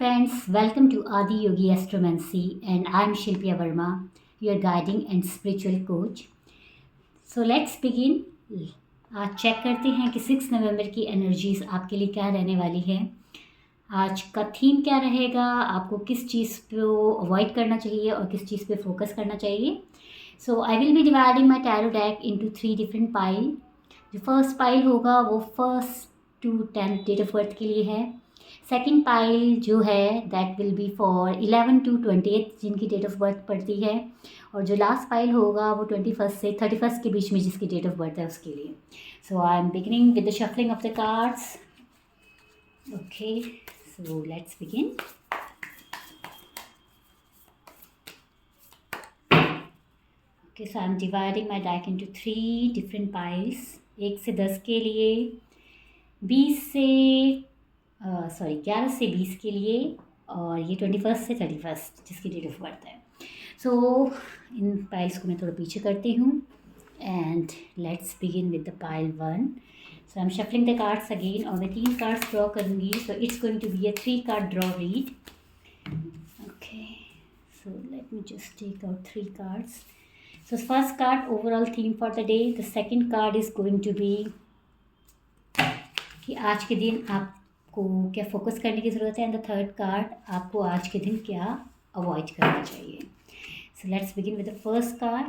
friends, welcome to Adi Yogi Astromancy, and I'm Shilpiya Verma, your guiding and spiritual coach. So let's begin. आज check करते हैं कि 6 नवंबर की energies आपके लिए क्या रहने वाली है। आज का थीम क्या रहेगा, आपको किस चीज़ को अवॉइड करना चाहिए और किस चीज़ पे फोकस करना चाहिए। So I will be dividing my tarot deck into 3 different pile. जो फर्स्ट पाइल होगा वो 1st to 10th date of birth के लिए है। सेकेंड पाइल जो है that will be for 11 to 28 जिनकी डेट ऑफ बर्थ पड़ती है, और जो लास्ट पाइल होगा वो 21st से 31st के बीच में जिसकी डेट ऑफ बर्थ है उसके लिए। So I am beginning with the shuffling of the cards. Okay, so let's begin. Okay, so I am dividing my deck into 3 different piles. 1 से 10 के लिए, 11 से 20 के लिए, और ये 21st से 31st जिसकी डेट ऑफ बर्थ है। सो इन पाइल्स को मैं थोड़ा पीछे करती हूँ and let's begin with the pile 1। So I am shuffling the cards again, और मैं 3 कार्ड्स ड्रॉ करूँगी। So it's going to be a 3 card draw read. Okay, so let me just take out 3 cards. So first card overall theme for the day. The second card is going to be कि आज के दिन आपको क्या focus करने की ज़रूरत है, एंड द थर्ड कार्ड आपको आज के दिन क्या अवॉइड करना चाहिए। So let's begin with the first card.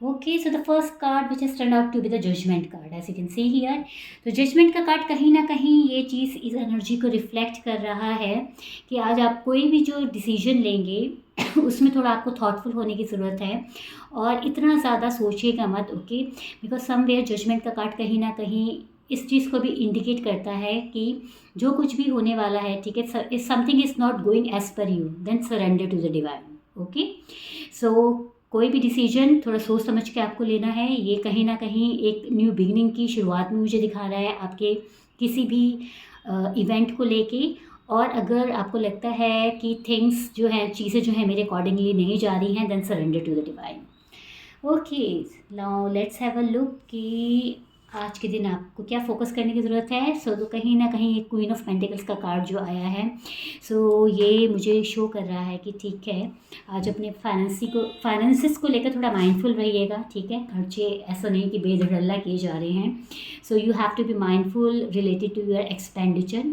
Okay, so the first card which has turn out to be the judgement card, as you can see here. तो judgement का card कहीं ना कहीं ये चीज़ इस एनर्जी को रिफ्लेक्ट कर रहा है कि आज आप कोई भी जो डिसीजन लेंगे उसमें थोड़ा आपको थॉटफुल होने की ज़रूरत है, और इतना ज़्यादा सोचिएगा मत। ओके, बिकॉज समवेयर जजमेंट का कार्ड कहीं ना कहीं इस चीज़ को भी इंडिकेट करता है कि जो कुछ भी होने वाला है, ठीक है, if something is not going as per you then surrender to the divine. Okay, so कोई भी डिसीजन थोड़ा सोच समझ के आपको लेना है। ये कहीं ना कहीं एक न्यू बिगिनिंग की शुरुआत में मुझे दिखा रहा है आपके किसी भी इवेंट को लेके। और अगर आपको लगता है कि थिंग्स जो हैं, चीज़ें जो हैं मेरे अकॉर्डिंगली नहीं जा रही हैं, then surrender to the divine. Okay, now let's have a look कि आज के दिन आपको क्या फोकस करने की ज़रूरत है। सो तो कहीं ना कहीं एक क्वीन ऑफ पेंटिकल्स का कार्ड जो आया है, सो ये मुझे शो कर रहा है कि ठीक है, आज अपने फाइनेंसिस को लेकर थोड़ा माइंडफुल रहिएगा। ठीक है, खर्चे ऐसा नहीं कि बेधड़ल्ला किए जा रहे हैं। So you have to be mindful related to your expenditure,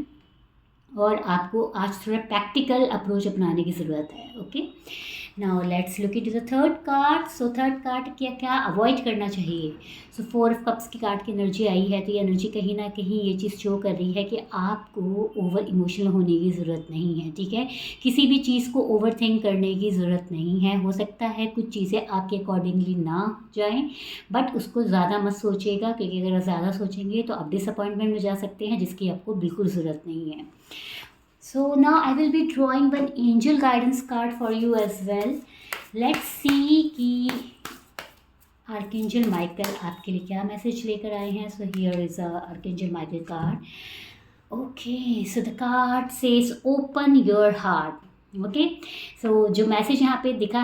और आपको आज थोड़ा प्रैक्टिकल अप्रोच अपनाने की ज़रूरत है। Okay, now let's look into the third card. So third card क्या क्या अवॉइड करना चाहिए। सो 4 ऑफ कप्स की कार्ड की एनर्जी आई है, तो ये एनर्जी कहीं ना कहीं ये चीज़ शो कर रही है कि आपको ओवर इमोशनल होने की ज़रूरत नहीं है। ठीक है, किसी भी चीज़ को ओवर थिंक करने की ज़रूरत नहीं है। हो सकता है कुछ चीज़ें आपके अकॉर्डिंगली ना जाएँ, बट उसको ज़्यादा मत सोचिएगा, क्योंकि अगर ज़्यादा सोचेंगे तो आप डिसअपॉइंटमेंट में जा सकते हैं, जिसकी आपको बिल्कुल ज़रूरत नहीं है। So now I will be drawing one angel guidance card for you as well. Let's see कि आर्कएंजल माइकल आपके लिए क्या मैसेज लेकर आए हैं। So here is a archangel Michael card. Okay, so the card says open your heart. Okay, so जो message यहाँ पे लिखा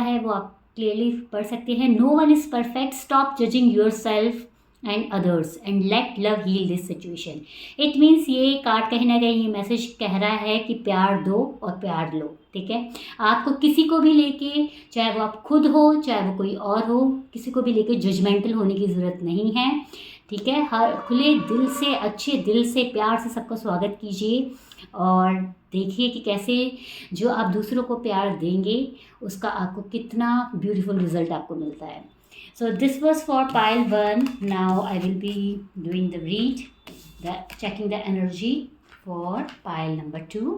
है वो आप क्लियरली पढ़ सकते हैं। No one is perfect. Stop judging yourself and others and let love heal this situation. It means ये कार्ड कहीं ना कहीं ये मैसेज कह रहा है कि प्यार दो और प्यार लो। ठीक है, आपको किसी को भी लेके, चाहे वो आप खुद हो चाहे वो कोई और हो, किसी को भी लेके जजमेंटल होने की ज़रूरत नहीं है। ठीक है, हर खुले दिल से, अच्छे दिल से, प्यार से सबका स्वागत कीजिए, और देखिए कि कैसे जो आप दूसरों को प्यार देंगे उसका आपको कितना ब्यूटीफुल रिजल्ट आपको मिलता है। So this was for pile 1. Now I will be doing the read, checking the energy for pile number 2.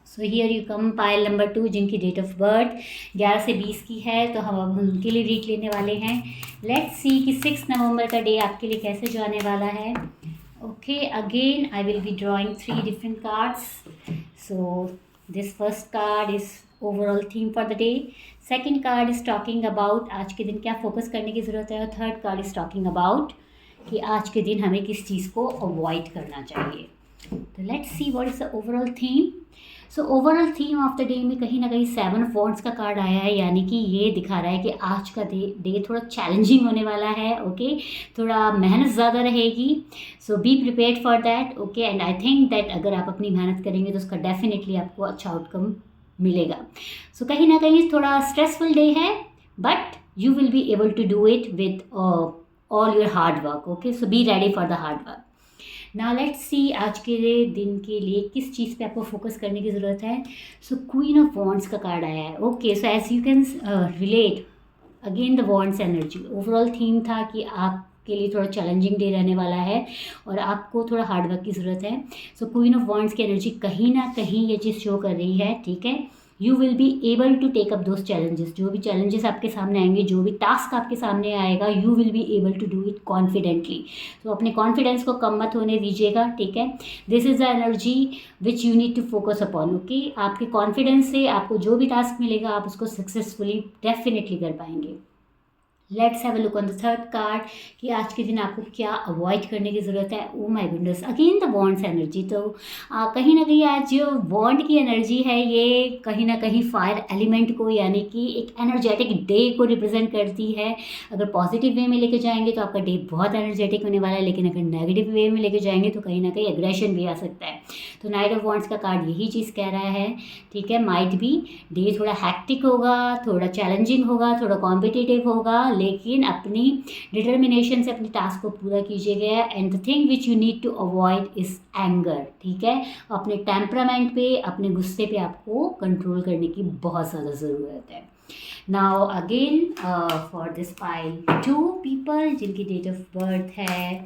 So here you come pile number 2 जिनकी डेट ऑफ बर्थ 11 से 20 की है, तो हम अब उनके लिए रीड लेने वाले हैं। लेट्स सी कि 6 नवंबर का डे आपके लिए कैसे जाने वाला है। Okay, again I will B drawing 3 different cards. So this first card is overall theme for the day. Second card is talking about आज के दिन क्या फोकस करने की ज़रूरत है, और third card is talking about कि आज के दिन हमें किस चीज़ को अवॉइड करना चाहिए। तो let's see what is the overall theme. So overall theme of the day में कहीं ना कहीं 7 वॉन्ड्स का कार्ड आया है, यानी कि ये दिखा रहा है कि आज का डे थोड़ा चैलेंजिंग होने वाला है। ओके, थोड़ा मेहनत ज़्यादा रहेगी, so be prepared for that. Okay, and I think that अगर आप अपनी मेहनत करेंगे तो उसका डेफिनेटली आपको अच्छा आउटकम मिलेगा। सो कहीं ना कहीं थोड़ा स्ट्रेसफुल डे है, but you will be able to do it with all your hard work. Okay, so be ready for the hard work. Now let's see आज के दिन के लिए किस चीज़ पे आपको फोकस करने की ज़रूरत है। सो क्वीन ऑफ वॉन्ड्स का कार्ड आया है। Okay, so as you can relate again the wands energy. Overall theme था कि आपके लिए थोड़ा चैलेंजिंग डे रहने वाला है और आपको थोड़ा हार्डवर्क की ज़रूरत है। सो क्वीन ऑफ वॉन्ड्स की एनर्जी कहीं ना कहीं ये चीज़ शो कर रही है, ठीक है। You will be able to take up those challenges, जो भी चैलेंजेस आपके सामने आएंगे, जो भी टास्क आपके सामने आएगा, you will be able to do it confidently. तो अपने कॉन्फिडेंस को कम मत होने दीजिएगा, ठीक है। This is the energy which you need to focus upon. Okay, आपके कॉन्फिडेंस से आपको जो भी टास्क मिलेगा आप उसको सक्सेसफुली डेफिनेटली कर पाएंगे। Let's have a look on the third card कि आज के दिन आपको क्या अवॉइड करने की ज़रूरत है। ओ my goodness, again the wands energy. तो कहीं ना कहीं आज जो वॉन्ड की एनर्जी है ये कहीं ना कहीं फायर एलिमेंट को, यानी कि एक एनर्जेटिक डे को रिप्रेजेंट करती है। अगर पॉजिटिव वे में लेके जाएंगे तो आपका डे बहुत एनर्जेटिक होने वाला है, लेकिन अगर नेगेटिव वे में लेके जाएंगे तो कहीं ना कहीं एग्रेशन भी आ सकता है। तो नाइट ऑफ वॉन्ड्स का कार्ड यही चीज़ कह रहा है, ठीक है। माइट बी डे थोड़ा हैक्टिक होगा, थोड़ा चैलेंजिंग होगा, थोड़ा कॉम्पिटिटिव होगा, लेकिन अपनी डिटर्मिनेशन से अपने टास्क को पूरा कीजिएगा। And the thing which you need to avoid is anger, ठीक है। अपने टेम्परामेंट पे, अपने गुस्से पे आपको कंट्रोल करने की बहुत ज़्यादा ज़रूरत है। Now again for this pile 2 people जिनकी डेट ऑफ बर्थ है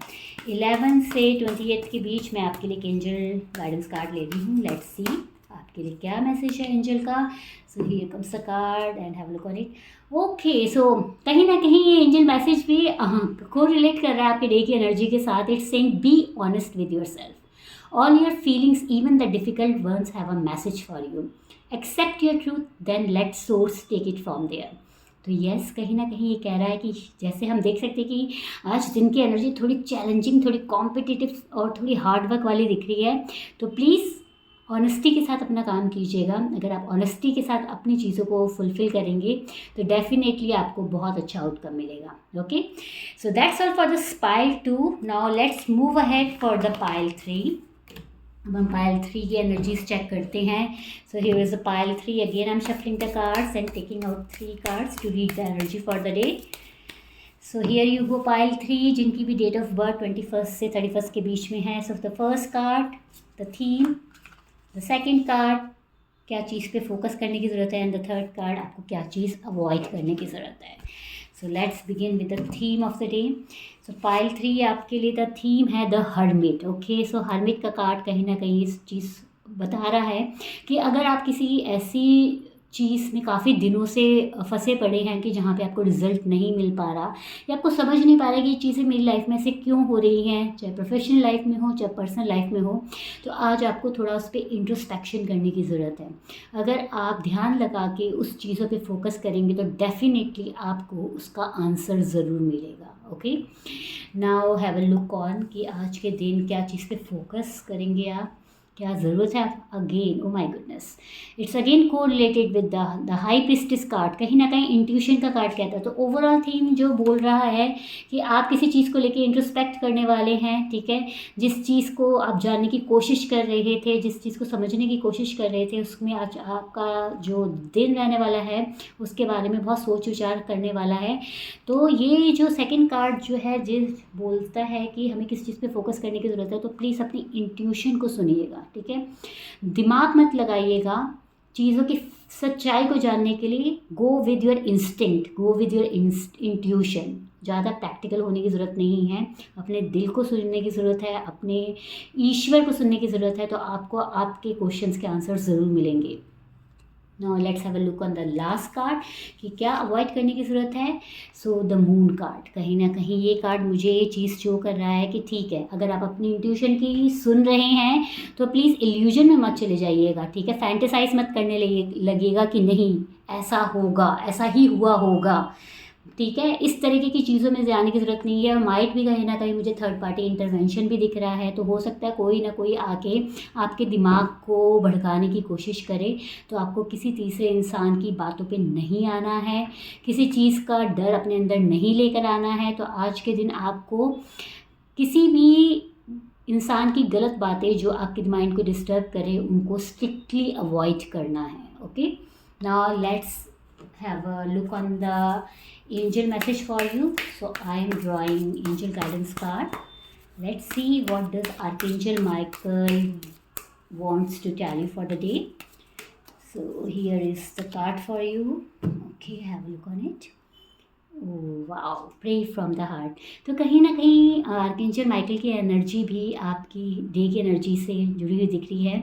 11 से 28 के बीच, मैं आपके लिए एक एंजल गाइडेंस कार्ड ले रही हूँ। लेट्स सी आपके लिए क्या मैसेज है एंजल का। So here comes the card and have a look on it. Okay, so कहीं ना कहीं ये एंजल मैसेज भी को रिलेट कर रहा है आपके डे की एनर्जी के साथ। It's saying be honest with yourself, all your feelings even the difficult ones have a message for you, accept your truth then let source take it from there. तो yes, कहीं ना कहीं ये कह रहा है कि जैसे हम देख सकते हैं कि आज दिन की एनर्जी थोड़ी चैलेंजिंग, थोड़ी कॉम्पिटिटिव और थोड़ी हार्डवर्क वाली दिख रही है। तो प्लीज़ ऑनेस्टी के साथ अपना काम कीजिएगा। अगर आप ऑनेस्टी के साथ अपनी चीज़ों को फुलफ़िल करेंगे तो डेफिनेटली आपको बहुत अच्छा आउटकम मिलेगा। Okay, so that's all for the pile 2। Now let's move ahead for the pile 3। अब हम पाइल 3 की एनर्जीज चेक करते हैं। So here is the pile 3। Again I am shuffling the cards and taking out 3 cards to read the energy for the day. So here you go pile 3 जिनकी भी date of birth 21 से 31 के बीच में है। सो the first card the theme, the second card क्या चीज़ पे focus करने की ज़रूरत है, एंड द थर्ड कार्ड आपको क्या चीज़ अवॉइड करने की ज़रूरत है। सो let's begin with the theme of the day. So pile 3 आपके लिए द थीम है the hermit. Okay, so hermit का कार्ड कहीं ना कहीं इस चीज़ बता रहा है कि अगर आप किसी ऐसी चीज़ में काफ़ी दिनों से फंसे पड़े हैं कि जहाँ पे आपको रिजल्ट नहीं मिल पा रहा या आपको समझ नहीं पा रहा कि ये चीज़ें मेरी लाइफ में से क्यों हो रही हैं, चाहे प्रोफेशनल लाइफ में हो चाहे पर्सनल लाइफ में हो, तो आज आपको थोड़ा उस पर इंट्रोस्पेक्शन करने की ज़रूरत है। अगर आप ध्यान लगा के उस चीज़ों पे फोकस करेंगे तो डेफिनेटली आपको उसका आंसर ज़रूर मिलेगा। Okay, now have a look on कि आज के दिन क्या चीज़ पे फोकस करेंगे आप, क्या ज़रूरत है। Again oh my goodness, it's again को related with the high priestess card. कहीं ना कहीं इंट्यूशन का कार्ड कहता है। तो ओवरऑल थीम जो बोल रहा है कि आप किसी चीज़ को लेके इंट्रोस्पेक्ट करने वाले हैं, ठीक है। जिस चीज़ को आप जानने की कोशिश कर रहे थे, जिस चीज़ को समझने की कोशिश कर रहे थे, उसमें आज आपका जो दिन रहने वाला है उसके बारे में बहुत सोच विचार करने वाला है। तो ये जो सेकेंड कार्ड जो है जिस बोलता है कि हमें किस चीज़ पे फोकस करने की ज़रूरत है, तो प्लीज़ अपनी इंट्यूशन को सुनिएगा, ठीक है। दिमाग मत लगाइएगा चीज़ों की सच्चाई को जानने के लिए। Go with your instinct, go with your intuition. ज़्यादा प्रैक्टिकल होने की ज़रूरत नहीं है, अपने दिल को सुनने की ज़रूरत है, अपने ईश्वर को सुनने की ज़रूरत है, तो आपको आपके क्वेश्चंस के आंसर ज़रूर मिलेंगे। Now let's have a look on the last card कि क्या अवॉइड करने की ज़रूरत है। सो द मून कार्ड, कहीं ना कहीं ये कार्ड मुझे ये चीज़ शो कर रहा है कि ठीक है, अगर आप अपनी इंट्यूशन की सुन रहे हैं तो प्लीज़ इल्यूजन में मत चले जाइएगा, ठीक है। फैंटेसाइज मत करने लगिएगा कि नहीं ऐसा होगा, ऐसा ही हुआ होगा। ठीक है, इस तरीके की चीज़ों में जाने की ज़रूरत नहीं है। और माइट भी कहीं ना कहीं मुझे थर्ड पार्टी इंटरवेंशन भी दिख रहा है, तो हो सकता है कोई ना कोई आके आपके दिमाग को भड़काने की कोशिश करे। तो आपको किसी तीसरे इंसान की बातों पे नहीं आना है, किसी चीज़ का डर अपने अंदर नहीं लेकर आना है। तो आज के दिन आपको किसी भी इंसान की गलत बातें जो आपके माइंड को डिस्टर्ब करे उनको स्ट्रिक्टली अवॉइड करना है। Okay, now let's have a look on the angel message for you. So I am drawing angel guidance card. Let's see what does Archangel Michael wants to tell you for the day. So here is the card for you. Okay, have a look on it. Wow, pray from the heart. तो कहीं ना कहीं archangel Michael की energy भी आपकी day की energy से जुड़ी हुई दिख रही है।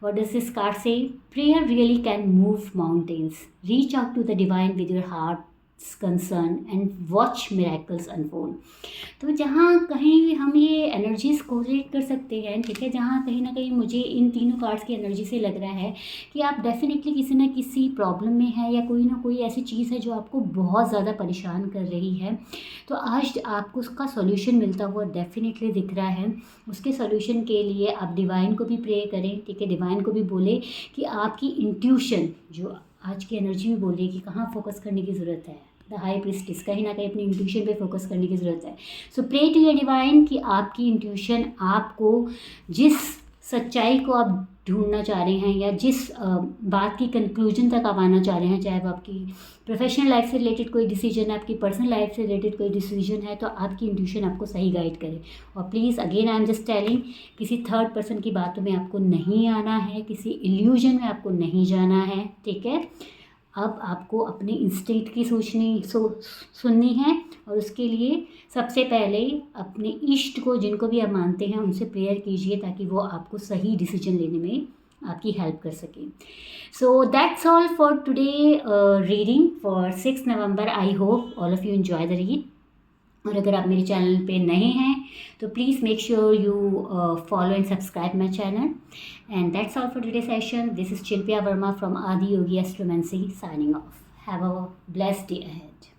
What does this card say? Prayer really can move mountains, reach out to the divine with your heart concern and watch miracles unfold. तो जहाँ कहीं हम ये एनर्जीज कोरिलेट कर सकते हैं, ठीक है, जहाँ कहीं ना कहीं मुझे इन तीनों कार्ड्स की एनर्जी से लग रहा है कि आप डेफिनेटली किसी न किसी प्रॉब्लम में है, या कोई ना कोई ऐसी चीज़ है जो आपको बहुत ज़्यादा परेशान कर रही है। तो आज आपको उसका सॉल्यूशन मिलता हुआ डेफिनेटली दिख रहा है। उसके सॉल्यूशन के लिए आप डिवाइन को भी प्रे करें, ठीक है, डिवाइन को भी बोले कि आपकी इंट्यूशन जो आज की एनर्जी में बोल रही है कि कहाँ फोकस करने की ज़रूरत है। द हाई प्रीस्टिस, कहीं ना कहीं अपनी इंट्यूशन पे फोकस करने की ज़रूरत है। सो प्रे टू योर डिवाइन कि आपकी इंट्यूशन आपको जिस सच्चाई को आप ढूंढना चाह रहे हैं, या जिस बात की कंक्लूजन तक आप आना चाह रहे हैं, चाहे वो आपकी प्रोफेशनल लाइफ से रिलेटेड कोई डिसीजन है, आपकी पर्सनल लाइफ से रिलेटेड कोई डिसीजन है, तो आपकी इंट्यूशन आपको सही गाइड करे। और please again I am just telling, किसी थर्ड पर्सन की बातों में आपको नहीं आना है, किसी इल्यूजन में आपको नहीं जाना है, ठीक है। अब आपको अपने इंस्टिंक्ट की सुननी है, और उसके लिए सबसे पहले अपने इष्ट को, जिनको भी आप मानते हैं, उनसे प्रेयर कीजिए ताकि वो आपको सही डिसीजन लेने में आपकी हेल्प कर सकें। So that's all for today reading for 6 November. I hope all of you enjoy the read. और अगर आप मेरे चैनल पे नए हैं तो please make sure you follow and subscribe my channel. And that's all for today session. This is Shilpiya Verma from Adi Yogi astromancy signing off. Have a blessed day ahead.